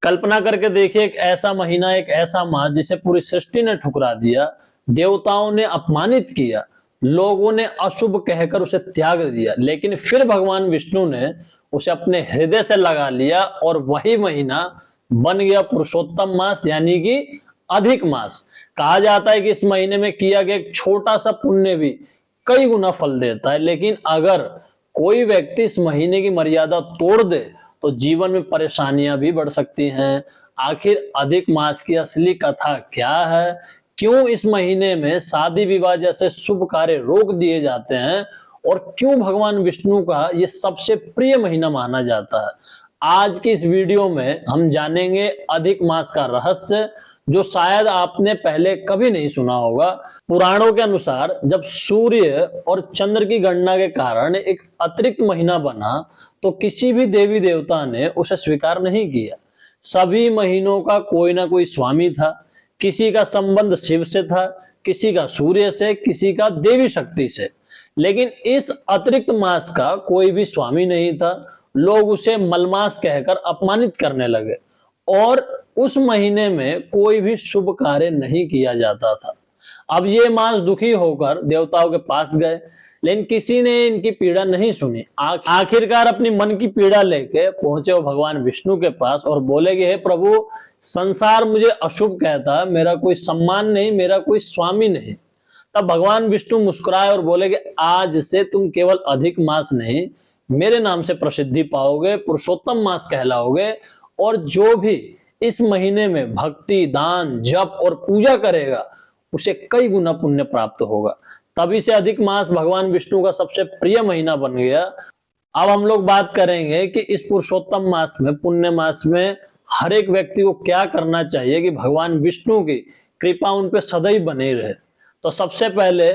कल्पना करके देखिए, एक ऐसा महीना, एक ऐसा मास जिसे पूरी सृष्टि ने ठुकरा दिया, देवताओं ने अपमानित किया, लोगों ने अशुभ कहकर उसे त्याग दिया, लेकिन फिर भगवान विष्णु ने उसे अपने हृदय से लगा लिया और वही महीना बन गया पुरुषोत्तम मास, यानी कि अधिक मास। कहा जाता है कि इस महीने में किया गया एक छोटा सा पुण्य भी कई गुना फल देता है, लेकिन अगर कोई व्यक्ति इस महीने की मर्यादा तोड़ दे तो जीवन में परेशानियां भी बढ़ सकती हैं। आखिर अधिक मास की असली कथा क्या है? क्यों इस महीने में शादी विवाह जैसे शुभ कार्य रोक दिए जाते हैं और क्यों भगवान विष्णु का ये सबसे प्रिय महीना माना जाता है? आज की इस वीडियो में हम जानेंगे अधिक मास का रहस्य, जो शायद आपने पहले कभी नहीं सुना होगा। पुराणों के अनुसार जब सूर्य और चंद्र की गणना के कारण एक अतिरिक्त महीना बना तो किसी भी देवी देवता ने उसे स्वीकार नहीं किया। सभी महीनों का कोई ना कोई स्वामी था। किसी का संबंध शिव से था, किसी का सूर्य से, किसी का देवी शक्ति से, लेकिन इस अतिरिक्त मास का कोई भी स्वामी नहीं था। लोग उसे मलमास कहकर अपमानित करने लगे और उस महीने में कोई भी शुभ कार्य नहीं किया जाता था। अब ये मास दुखी होकर देवताओं के पास गए, लेकिन किसी ने इनकी पीड़ा नहीं सुनी। आखिरकार अपनी मन की पीड़ा लेके पहुंचे वो भगवान विष्णु के पास और बोले कि हे प्रभु, संसार मुझे अशुभ कहता है, मेरा कोई सम्मान नहीं, मेरा कोई स्वामी नहीं। तब भगवान विष्णु मुस्कुराए और बोले कि आज से तुम केवल अधिक मास नहीं, मेरे नाम से प्रसिद्धि पाओगे, पुरुषोत्तम मास कहलाओगे, और जो भी इस महीने में भक्ति, दान, जप और पूजा करेगा उसे कई गुना पुण्य प्राप्त होगा। तभी से अधिक मास भगवान विष्णु का सबसे प्रिय महीना बन गया। अब हम लोग बात करेंगे कि इस पुरुषोत्तम मास में, पुण्य मास में हर एक व्यक्ति को क्या करना चाहिए कि भगवान विष्णु की कृपा उन पे सदैव बनी रहे। तो सबसे पहले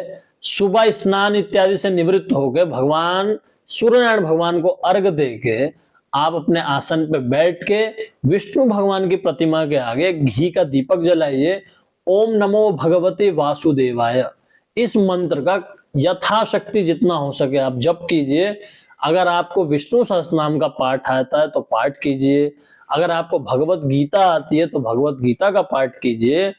सुबह स्नान इत्यादि से निवृत्त होकर भगवान सूर्यनारायण भगवान को अर्घ देके आप अपने आसन पे बैठ के विष्णु भगवान की प्रतिमा के आगे घी का दीपक जलाइए। ओम नमो भगवते वासुदेवाय, इस मंत्र का यथाशक्ति जितना हो सके आप जप कीजिए। अगर आपको विष्णु सहस्त्रनाम का पाठ आता है तो पाठ कीजिए, अगर आपको भगवत गीता आती है तो भगवत गीता का पाठ कीजिए,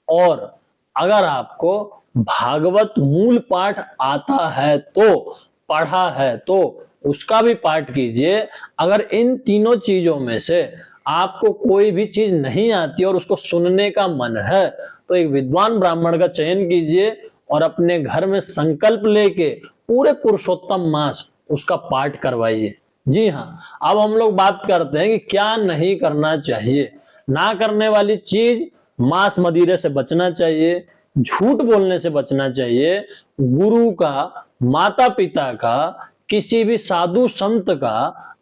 और अगर आपको भागवत मूल पाठ आता है तो, पढ़ा है तो उसका भी पाठ कीजिए। अगर इन तीनों चीजों में से आपको कोई भी चीज नहीं आती और उसको सुनने का मन है तो एक विद्वान ब्राह्मण का चयन कीजिए और अपने घर में संकल्प लेके पूरे पुरुषोत्तम मास उसका पाठ करवाइए। जी हाँ, अब हम लोग बात करते हैं कि क्या नहीं करना चाहिए। ना करने वाली चीज, मांस मदिरे से बचना चाहिए, झूठ बोलने से बचना चाहिए, गुरु का, माता पिता का, किसी भी साधु संत का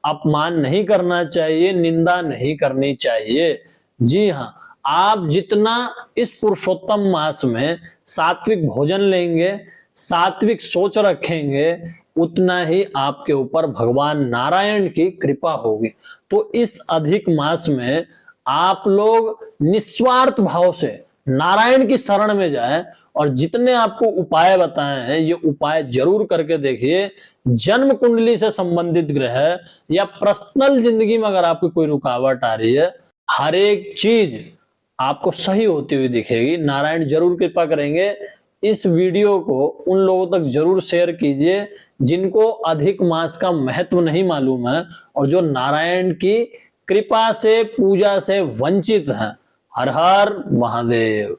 अपमान नहीं करना चाहिए, निंदा नहीं करनी चाहिए। जी हाँ, आप जितना इस पुरुषोत्तम मास में सात्विक भोजन लेंगे, सात्विक सोच रखेंगे, उतना ही आपके ऊपर भगवान नारायण की कृपा होगी। तो इस अधिक मास में आप लोग निस्वार्थ भाव से नारायण की शरण में जाएं और जितने आपको उपाय बताए हैं ये उपाय जरूर करके देखिए। जन्म कुंडली से संबंधित ग्रह या पर्सनल जिंदगी में अगर आपकी कोई रुकावट आ रही है, हर एक चीज आपको सही होती हुई दिखेगी। नारायण जरूर कृपा करेंगे। इस वीडियो को उन लोगों तक जरूर शेयर कीजिए जिनको अधिक मास का महत्व नहीं मालूम है और जो नारायण की कृपा से, पूजा से वंचित हैं। हर हर महादेव।